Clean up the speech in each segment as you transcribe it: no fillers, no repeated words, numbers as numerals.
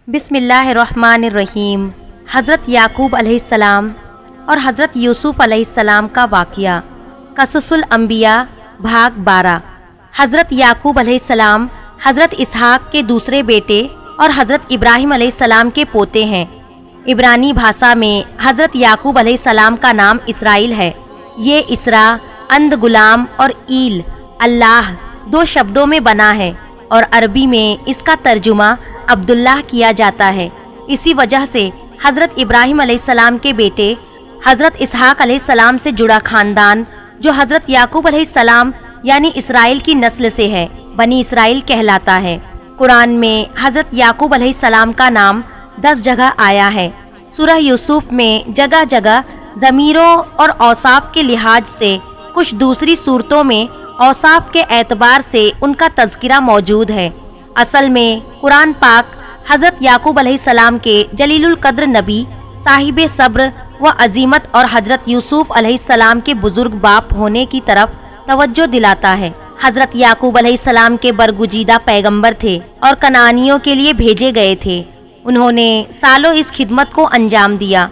بسم اللہ الرحمن الرحیم۔ حضرت یعقوب علیہ السلام اور حضرت یوسف علیہ السلام کا واقعہ۔ قصص الانبیاء بھاگ 12۔ حضرت یعقوب علیہ السلام حضرت اسحاق کے دوسرے بیٹے اور حضرت ابراہیم علیہ السلام کے پوتے ہیں۔ عبرانی بھاشا میں حضرت یعقوب علیہ السلام کا نام اسرائیل ہے۔ یہ اسرا اند غلام اور ایل اللہ دو شبدوں میں بنا ہے اور عربی میں اس کا ترجمہ عبداللہ کیا جاتا ہے۔ اسی وجہ سے حضرت ابراہیم علیہ السلام کے بیٹے حضرت اسحاق علیہ السلام سے جڑا خاندان جو حضرت یعقوب علیہ السلام یعنی اسرائیل کی نسل سے ہے بنی اسرائیل کہلاتا ہے۔ قرآن میں حضرت یعقوب علیہ السلام کا نام 10 جگہ آیا ہے۔ سورہ یوسف میں جگہ جگہ ضمیروں اور اوصاف کے لحاظ سے، کچھ دوسری صورتوں میں اوصاف کے اعتبار سے ان کا تذکرہ موجود ہے۔ اصل میں قرآن پاک حضرت یعقوب علیہ السلام کے جلیل القدر نبی، صاحب صبر و عظیمت اور حضرت یوسف علیہ السلام کے بزرگ باپ ہونے کی طرف توجہ دلاتا ہے۔ حضرت یعقوب علیہ السلام کے برگزیدہ پیغمبر تھے اور کنعانیوں کے لیے بھیجے گئے تھے۔ انہوں نے سالوں اس خدمت کو انجام دیا۔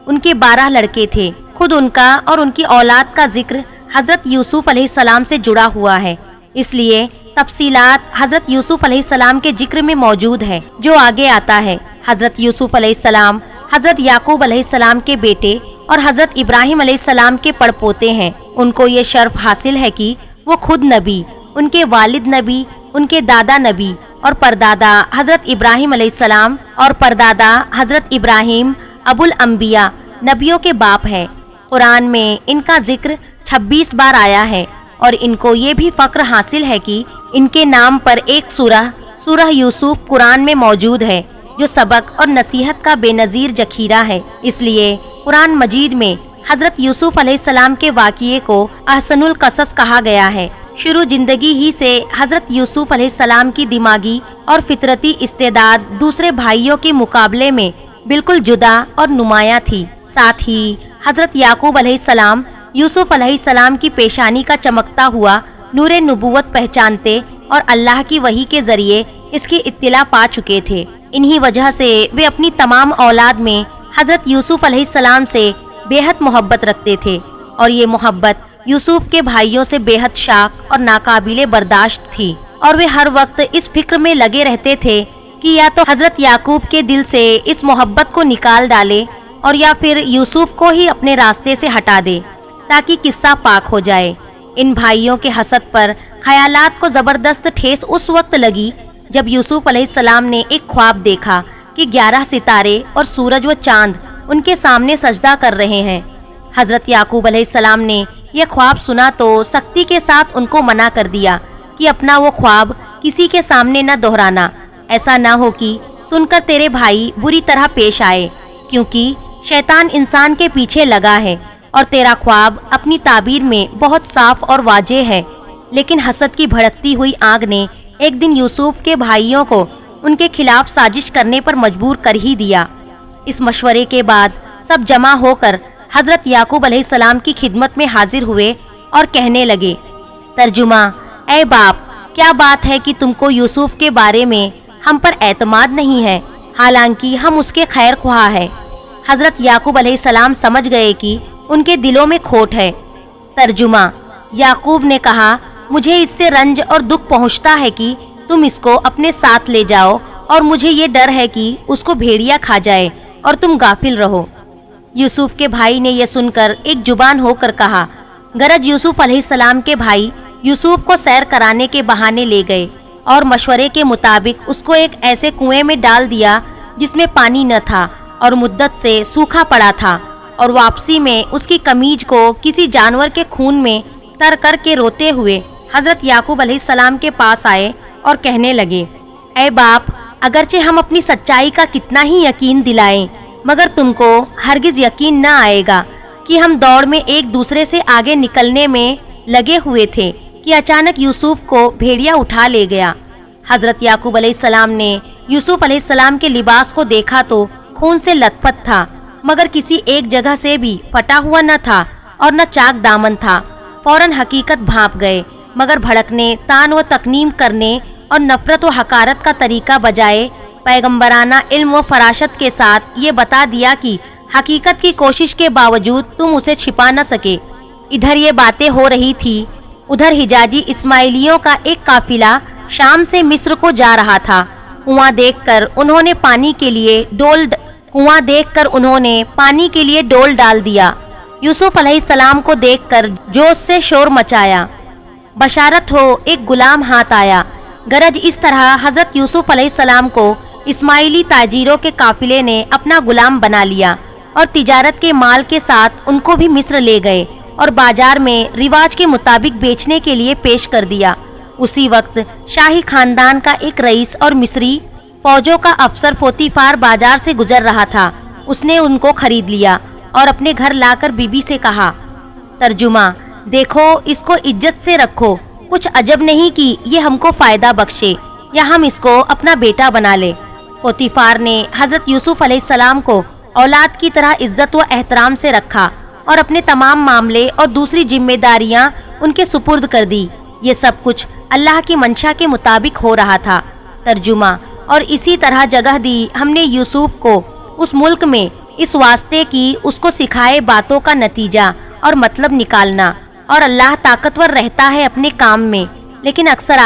ان کے 12 لڑکے تھے۔ خود ان کا اور ان کی اولاد کا ذکر حضرت یوسف علیہ السلام سے جڑا ہوا ہے، اس لیے تفصیلات حضرت یوسف علیہ السلام کے ذکر میں موجود ہے جو آگے آتا ہے۔ حضرت یوسف علیہ السلام حضرت یعقوب علیہ السلام کے بیٹے اور حضرت ابراہیم علیہ السلام کے پڑپوتے ہیں۔ ان کو یہ شرف حاصل ہے کہ وہ خود نبی، ان کے والد نبی، ان کے دادا نبی اور پردادا حضرت ابراہیم علیہ السلام اور پردادا حضرت ابراہیم ابو الانبیاء نبیوں کے باپ ہے۔ قرآن میں ان کا ذکر 26 بار آیا ہے اور ان کو یہ بھی فخر حاصل ہے کہ ان کے نام پر ایک سورہ یوسف قرآن میں موجود ہے جو سبق اور نصیحت کا بے نظیر ذخیرہ ہے۔ اس لیے قرآن مجید میں حضرت یوسف علیہ السلام کے واقعے کو احسن القصص کہا گیا ہے۔ شروع زندگی ہی سے حضرت یوسف علیہ السلام کی دماغی اور فطرتی استعداد دوسرے بھائیوں کے مقابلے میں بالکل جدا اور نمایاں تھی۔ ساتھ ہی حضرت یعقوب علیہ السلام یوسف علیہ السلام کی پیشانی کا چمکتا ہوا نور نبوت پہچانتے اور اللہ کی وحی کے ذریعے اس کی اطلاع پا چکے تھے۔ انہی وجہ سے وہ اپنی تمام اولاد میں حضرت یوسف علیہ السلام سے بے حد محبت رکھتے تھے اور یہ محبت یوسف کے بھائیوں سے بے حد شاق اور ناقابل برداشت تھی، اور وہ ہر وقت اس فکر میں لگے رہتے تھے کہ یا تو حضرت یعقوب کے دل سے اس محبت کو نکال ڈالے اور یا پھر یوسف کو ہی اپنے راستے سے ہٹا دے تاکہ قصہ پاک ہو جائے۔ ان بھائیوں کے حسد پر خیالات کو زبردست ٹھیس اس وقت لگی جب یوسف علیہ السلام نے ایک خواب دیکھا کہ 11 ستارے اور سورج و چاند ان کے سامنے سجدہ کر رہے ہیں۔ حضرت یعقوب علیہ السلام نے یہ خواب سنا تو سختی کے ساتھ ان کو منع کر دیا کہ اپنا وہ خواب کسی کے سامنے نہ دہرانا، ایسا نہ ہو کہ سن کر تیرے بھائی بری طرح پیش آئے، کیونکہ شیطان انسان کے پیچھے لگا ہے اور تیرا خواب اپنی تعبیر میں بہت صاف اور واضح ہے۔ لیکن حسد کی بھڑکتی ہوئی آگ نے ایک دن یوسف کے بھائیوں کو ان کے خلاف سازش کرنے پر مجبور کر ہی دیا۔ اس مشورے کے بعد سب جمع ہو کر حضرت یعقوب علیہ السلام کی خدمت میں حاضر ہوئے اور کہنے لگے۔ ترجمہ: اے باپ، کیا بات ہے کہ تم کو یوسف کے بارے میں ہم پر اعتماد نہیں ہے، حالانکہ ہم اس کے خیر خواہ ہیں۔ حضرت یعقوب علیہ السلام سمجھ گئے کہ ان کے دلوں میں کھوٹ ہے۔ ترجمہ: یعقوب نے کہا، مجھے اس سے رنج اور دکھ پہنچتا ہے کہ تم اس کو اپنے ساتھ لے جاؤ، اور مجھے یہ ڈر ہے کہ اس کو بھیڑیا کھا جائے اور تم غافل رہو۔ یوسف کے بھائی نے یہ سن کر ایک زبان ہو کر کہا۔ غرض یوسف علیہ السلام کے بھائی یوسف کو سیر کرانے کے بہانے لے گئے اور مشورے کے مطابق اس کو ایک ایسے کنویں میں ڈال دیا جس میں پانی نہ تھا اور مدت سے سوکھا پڑا تھا، اور واپسی میں اس کی قمیض کو کسی جانور کے خون میں تر کر کے روتے ہوئے حضرت یعقوب علیہ السلام کے پاس آئے اور کہنے لگے، اے باپ، اگرچہ ہم اپنی سچائی کا کتنا ہی یقین دلائیں مگر تم کو ہرگز یقین نہ آئے گا کہ ہم دوڑ میں ایک دوسرے سے آگے نکلنے میں لگے ہوئے تھے کہ اچانک یوسف کو بھیڑیا اٹھا لے گیا۔ حضرت یعقوب علیہ السلام نے یوسف علیہ السلام کے لباس کو دیکھا تو خون سے لت پت تھا، مگر کسی ایک جگہ سے بھی پھٹا ہوا نہ تھا اور نہ چاک دامن تھا۔ فوراً حقیقت بھانپ گئے، مگر بھڑکنے، تان و تکنیم کرنے اور نفرت و حقارت کا طریقہ بجائے پیغمبرانہ علم و فراشت کے ساتھ یہ بتا دیا کہ حقیقت کی کوشش کے باوجود تم اسے چھپا نہ سکے۔ ادھر یہ باتیں ہو رہی تھی، ادھر حجازی اسماعیلیوں کا ایک قافلہ شام سے مصر کو جا رہا تھا۔ کنواں دیکھ کر انہوں نے پانی کے لیے ڈول ڈال دیا۔ یوسف علیہ السلام کو دیکھ کر جوش سے شور مچایا، بشارت ہو ایک غلام ہاتھ آیا۔ گرج اس طرح حضرت یوسف علیہ السلام کو اسماعیلی تاجروں کے قافلے نے اپنا غلام بنا لیا اور تجارت کے مال کے ساتھ ان کو بھی مصر لے گئے اور بازار میں رواج کے مطابق بیچنے کے لیے پیش کر دیا۔ اسی وقت شاہی خاندان کا ایک رئیس اور مصری فوجوں کا افسر پوتیفار بازار سے گزر رہا تھا۔ اس نے ان کو خرید لیا اور اپنے گھر لا کر بی بی سے کہا، ترجمہ: دیکھو اس کو عزت سے رکھو، کچھ عجب نہیں کہ یہ ہم کو فائدہ بخشے یا ہم اس کو اپنا بیٹا بنا لے۔ پوتیفار نے حضرت یوسف علیہ السلام کو اولاد کی طرح عزت و احترام سے رکھا اور اپنے تمام معاملے اور دوسری ذمہ داریاں ان کے سپرد کر دی۔ یہ سب کچھ اللہ کی منشا کے مطابق ہو رہا تھا۔ ترجمہ: اور اسی طرح جگہ دی ہم نے یوسف کو اس ملک میں اس واسطے کی اس کو سکھائے باتوں کا نتیجہ اور مطلب نکالنا، اور اللہ طاقتور رہتا ہے اپنے کام میں، لیکن اکثر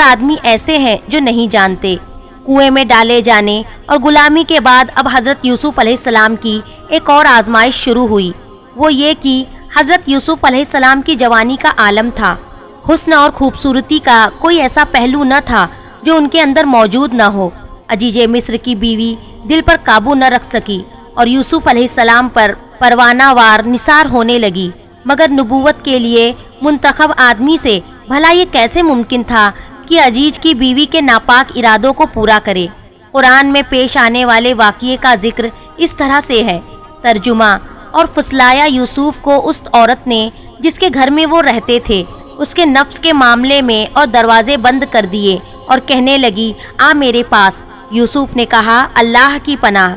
آدمی ایسے ہیں جو نہیں جانتے۔ کنویں میں ڈالے جانے اور غلامی کے بعد اب حضرت یوسف علیہ السلام کی ایک اور آزمائش شروع ہوئی، وہ یہ کہ حضرت یوسف علیہ السلام کی جوانی کا عالم تھا۔ حسن اور خوبصورتی کا کوئی ایسا پہلو نہ تھا جو ان کے اندر موجود نہ ہو۔ عزیز مصر کی بیوی دل پر قابو نہ رکھ سکی اور یوسف علیہ السلام پر پروانہ وار نثار ہونے لگی، مگر نبوت کے لیے منتخب آدمی سے بھلا یہ کیسے ممکن تھا کہ عزیز کی بیوی کے ناپاک ارادوں کو پورا کرے۔ قرآن میں پیش آنے والے واقعے کا ذکر اس طرح سے ہے۔ ترجمہ: اور فسلایا یوسف کو اس عورت نے جس کے گھر میں وہ رہتے تھے، اس کے نفس کے معاملے میں، اور دروازے بند کر دیے اور کہنے لگی، آ میرے پاس۔ یوسف نے کہا، اللہ کی پناہ۔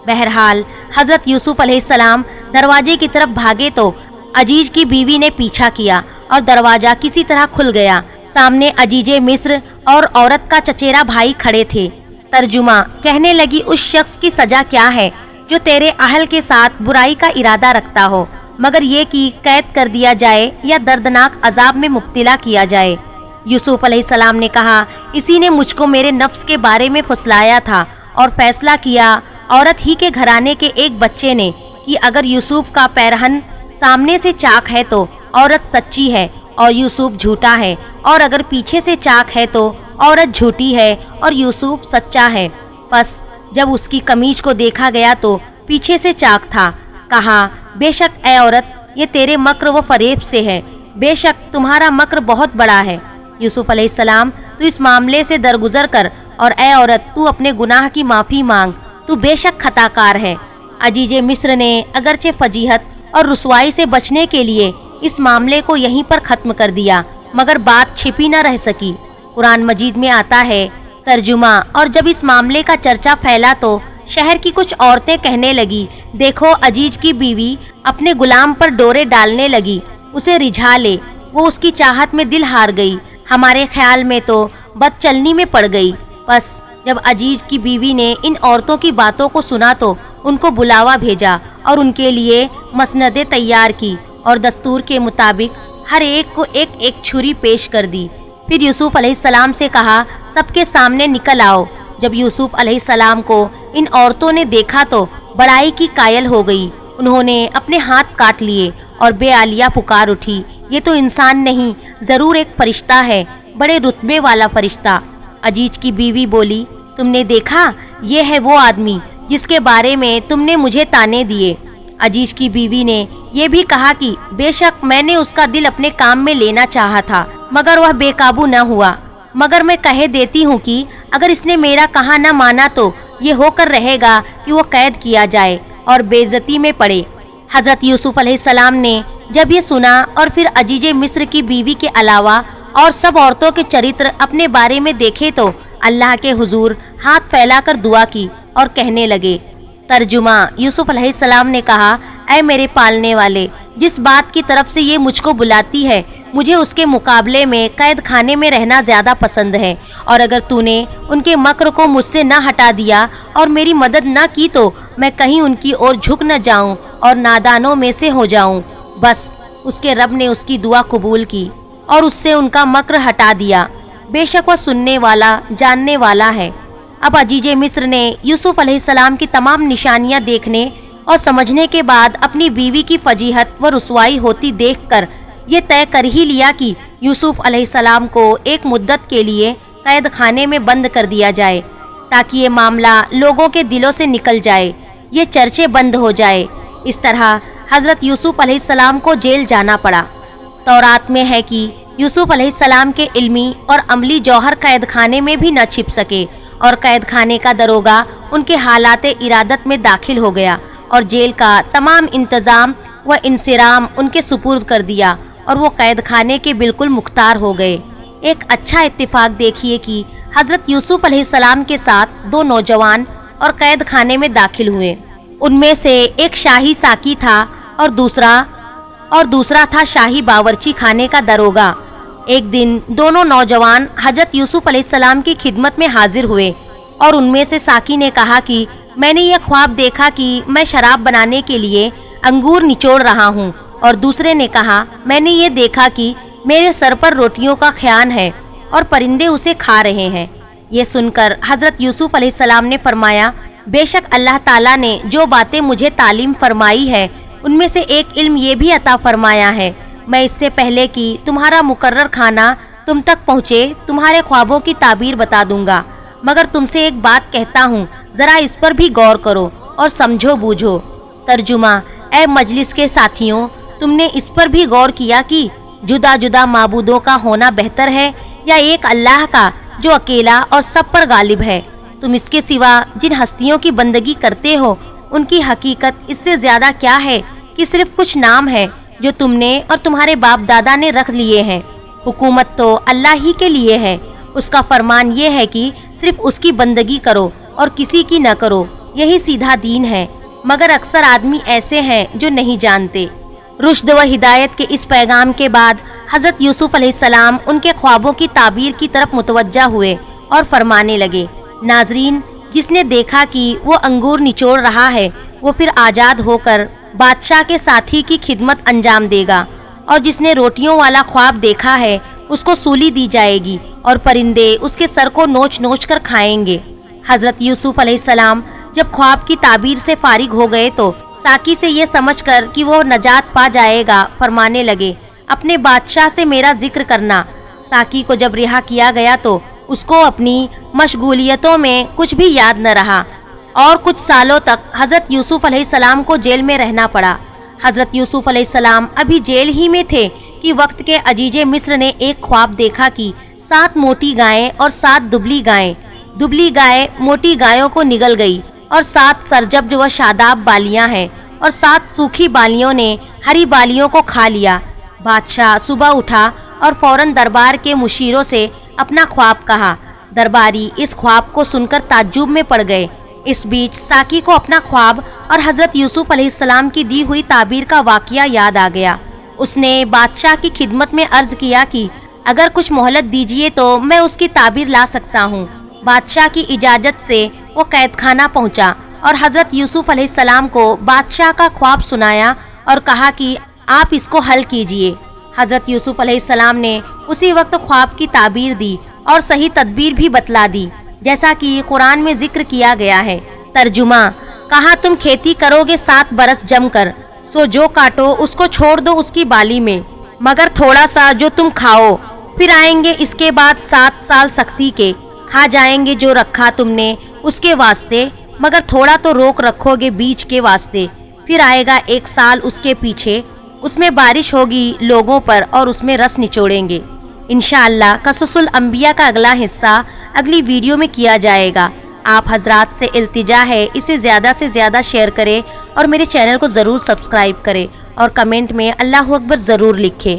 بہرحال حضرت یوسف علیہ السلام دروازے کی طرف بھاگے تو عزیز کی بیوی نے پیچھا کیا اور دروازہ کسی طرح کھل گیا۔ سامنے عزیز مصر اور عورت کا چچیرا بھائی کھڑے تھے۔ ترجمہ: کہنے لگی، اس شخص کی سزا کیا ہے جو تیرے اہل کے ساتھ برائی کا ارادہ رکھتا ہو، مگر یہ کہ قید کر دیا جائے یا دردناک عذاب میں مبتلا کیا جائے۔ یوسف علیہ السلام نے کہا، اسی نے مجھ کو میرے نفس کے بارے میں پھسلایا تھا اور فیصلہ کیا عورت ہی کے گھرانے کے ایک بچے نے کہ اگر یوسف کا پیرہن سامنے سے چاک ہے تو عورت سچی ہے اور یوسف جھوٹا ہے، اور اگر پیچھے سے چاک ہے تو عورت جھوٹی ہے اور یوسف سچا ہے۔ پس جب اس کی قمیص کو دیکھا گیا تو پیچھے سے چاک تھا۔ کہا، بے شک اے عورت، یہ تیرے مکر و فریب سے ہے، بے شک تمہارا مکر بہت بڑا ہے۔ یوسف علیہ السلام، تو اس معاملے سے درگزر کر، اور اے عورت، تو اپنے گناہ کی معافی مانگ، تو بے شک خطا کار ہے۔ عزیز مصر نے اگرچہ فضیحت اور رسوائی سے بچنے کے لیے اس معاملے کو یہیں پر ختم کر دیا، مگر بات چھپی نہ رہ سکی۔ قرآن مجید میں آتا ہے، ترجمہ: اور جب اس معاملے کا چرچا پھیلا تو شہر کی کچھ عورتیں کہنے لگی، دیکھو عزیز کی بیوی اپنے غلام پر ڈورے ڈالنے لگی، اسے رجھا لے، وہ اس کی چاہت میں دل ہار گئی، ہمارے خیال میں تو بد چلنی میں پڑ گئی۔ پس جب عزیز کی بیوی نے ان عورتوں کی باتوں کو سنا تو ان کو بلاوا بھیجا اور ان کے لیے مسندیں تیار کی اور دستور کے مطابق ہر ایک کو ایک ایک چھری پیش کر دی۔ پھر یوسف علیہ السلام سے کہا، سب کے سامنے نکل آؤ۔ جب یوسف علیہ السلام کو ان عورتوں نے دیکھا تو بڑائی کی قائل ہو گئی، انہوں نے اپنے ہاتھ کاٹ لیے اور بے عالیہ پکار اٹھی، یہ تو انسان نہیں، ضرور ایک فرشتہ ہے، بڑے رتبے والا فرشتہ۔ عزیز کی بیوی بولی، تم نے دیکھا، یہ ہے وہ آدمی جس کے بارے میں تم نے مجھے تانے دیے۔ عزیز کی بیوی نے یہ بھی کہا کہ بے شک میں نے اس کا دل اپنے کام میں لینا چاہا تھا، مگر وہ بے قابو نہ ہوا، مگر میں کہہ دیتی ہوں کہ اگر اس نے میرا کہا نہ مانا تو یہ ہو کر رہے گا کہ وہ قید کیا جائے اور بے عزتی میں پڑے۔ حضرت یوسف علیہ السلام نے جب یہ سنا اور پھر عزیز مصر کی بیوی کے علاوہ اور سب عورتوں کے چرتر اپنے بارے میں دیکھے تو اللہ کے حضور ہاتھ پھیلا کر دعا کی اور کہنے لگے۔ ترجمہ: یوسف علیہ السلام نے کہا، اے میرے پالنے والے، جس بات کی طرف سے یہ مجھ کو بلاتی ہے مجھے اس کے مقابلے میں قید خانے میں رہنا زیادہ پسند ہے، اور اگر تو نے ان کے مکر کو مجھ سے نہ ہٹا دیا اور میری مدد نہ کی تو میں کہیں ان کی اور جھک نہ جاؤں اور نادانوں میں سے ہو جاؤں۔ بس اس کے رب نے اس کی دعا قبول کی اور اس سے ان کا مکر ہٹا دیا، بے شک وہ سننے والا جاننے والا ہے۔ اب عزیز مصر نے یوسف علیہ السلام کی تمام نشانیاں دیکھنے اور سمجھنے کے بعد اپنی بیوی کی فضیحت و رسوائی ہوتی دیکھ کر یہ طے کر ہی لیا کہ یوسف علیہ السلام کو ایک مدت کے لیے قید خانے میں بند کر دیا جائے تاکہ یہ معاملہ لوگوں کے دلوں سے نکل جائے، یہ چرچے بند ہو جائے۔ اس طرح حضرت یوسف علیہ السلام کو جیل جانا پڑا۔ تورات میں ہے کہ یوسف علیہ السلام کے علمی اور عملی جوہر قید خانے میں بھی نہ چھپ سکے، اور قید خانے کا دروگا ان کے حالات ارادت میں داخل ہو گیا اور جیل کا تمام انتظام و انصرام ان کے سپرد کر دیا، اور وہ قید خانے کے بالکل مختار ہو گئے۔ ایک اچھا اتفاق دیکھیے کہ حضرت یوسف علیہ السلام کے ساتھ دو نوجوان اور قید خانے میں داخل ہوئے۔ ان میں سے ایک شاہی ساقی تھا اور دوسرا تھا شاہی باورچی خانے کا دروگا۔ ایک دن دونوں نوجوان حضرت یوسف علیہ السلام کی خدمت میں حاضر ہوئے، اور ان میں سے ساقی نے کہا کہ میں نے یہ خواب دیکھا کہ میں شراب بنانے کے لیے انگور نچوڑ رہا ہوں، اور دوسرے نے کہا میں نے یہ دیکھا کہ میرے سر پر روٹیوں کا خیان ہے اور پرندے اسے کھا رہے ہیں۔ یہ سن کر حضرت یوسف علیہ السلام نے فرمایا بے شک اللہ تعالیٰ نے جو باتیں مجھے تعلیم فرمائی ہے ان میں سے ایک علم یہ بھی عطا فرمایا ہے، میں اس سے پہلے کہ تمہارا مقرر کھانا تم تک پہنچے تمہارے خوابوں کی تعبیر بتا دوں گا، مگر تم سے ایک بات کہتا ہوں، ذرا اس پر بھی غور کرو اور سمجھو بوجھو۔ ترجمہ: اے مجلس کے ساتھیوں، تم نے اس پر بھی غور کیا کہ جدا جدا معبودوں کا ہونا بہتر ہے یا ایک اللہ کا جو اکیلا اور سب پر غالب ہے؟ تم اس کے سوا جن ہستیوں کی بندگی کرتے ہو ان کی حقیقت اس سے زیادہ کیا ہے کہ صرف کچھ نام ہے جو تم نے اور تمہارے باپ دادا نے رکھ لیے ہیں۔ حکومت تو اللہ ہی کے لیے ہے، اس کا فرمان یہ ہے کہ صرف اس کی بندگی کرو اور کسی کی نہ کرو، یہی سیدھا دین ہے، مگر اکثر آدمی ایسے ہیں جو نہیں جانتے۔ رشد و ہدایت کے اس پیغام کے بعد حضرت یوسف علیہ السلام ان کے خوابوں کی تعبیر کی طرف متوجہ ہوئے اور فرمانے لگے۔ ناظرین، جس نے دیکھا کہ وہ انگور نچوڑ رہا ہے وہ پھر آزاد ہو کر بادشاہ کے ساتھی کی خدمت انجام دے گا، اور جس نے روٹیوں والا خواب دیکھا ہے اس کو سولی دی جائے گی اور پرندے اس کے سر کو نوچ نوچ کر کھائیں گے۔ حضرت یوسف علیہ السلام جب خواب کی تعبیر سے فارغ ہو گئے تو ساقی سے یہ سمجھ کر کہ وہ نجات پا جائے گا فرمانے لگے اپنے بادشاہ سے میرا ذکر کرنا۔ ساقی کو جب رہا کیا گیا تو اس کو اپنی مشغولیتوں میں کچھ بھی یاد نہ رہا، اور کچھ سالوں تک حضرت یوسف علیہ السلام کو جیل میں رہنا پڑا۔ حضرت یوسف علیہ السلام ابھی جیل ہی میں تھے کہ وقت کے عزیز مصر نے ایک خواب دیکھا کہ 7 موٹی گائیں اور 7 دبلی گائیں، دبلی گائے موٹی گایوں کو نگل گئی، اور 7 سرجب و شاداب بالیاں ہیں، اور 7 سوکھی بالیوں نے ہری بالیوں کو کھا لیا۔ بادشاہ صبح اٹھا اور فوراً دربار کے مشیروں سے اپنا خواب کہا۔ درباری اس خواب کو سن کر تعجب میں پڑ گئے۔ اس بیچ ساقی کو اپنا خواب اور حضرت یوسف علیہ السلام کی دی ہوئی تعبیر کا واقعہ یاد آ گیا۔ اس نے بادشاہ کی خدمت میں عرض کیا کہ اگر کچھ مہلت دیجیے تو میں اس کی تعبیر لا سکتا ہوں۔ بادشاہ کی اجازت سے وہ قید خانہ پہنچا اور حضرت یوسف علیہ السلام کو بادشاہ کا خواب سنایا اور کہا کہ آپ اس کو حل کیجئے۔ حضرت یوسف علیہ السلام نے اسی وقت خواب کی تعبیر دی اور صحیح تدبیر بھی بتلا دی جیسا کہ قرآن میں ذکر کیا گیا ہے۔ ترجمہ: کہا تم کھیتی کرو گے 7 برس جم کر، سو جو کاٹو اس کو چھوڑ دو اس کی بالی میں، مگر تھوڑا سا جو تم کھاؤ، پھر آئیں گے اس کے بعد 7 سال سختی کے، کھا جائیں گے جو رکھا تم نے اس کے واسطے، مگر تھوڑا تو روک رکھو گے بیج کے واسطے، پھر آئے گا 1 سال اس کے پیچھے، اس میں بارش ہوگی لوگوں پر اور اس میں رس نچوڑیں گے۔ انشاءاللہ قصص الانبیاء کا اگلا حصہ اگلی ویڈیو میں کیا جائے گا۔ آپ حضرات سے التجا ہے اسے زیادہ سے زیادہ شیئر کریں اور میرے چینل کو ضرور سبسکرائب کریں اور کمنٹ میں اللہ اکبر ضرور لکھیں۔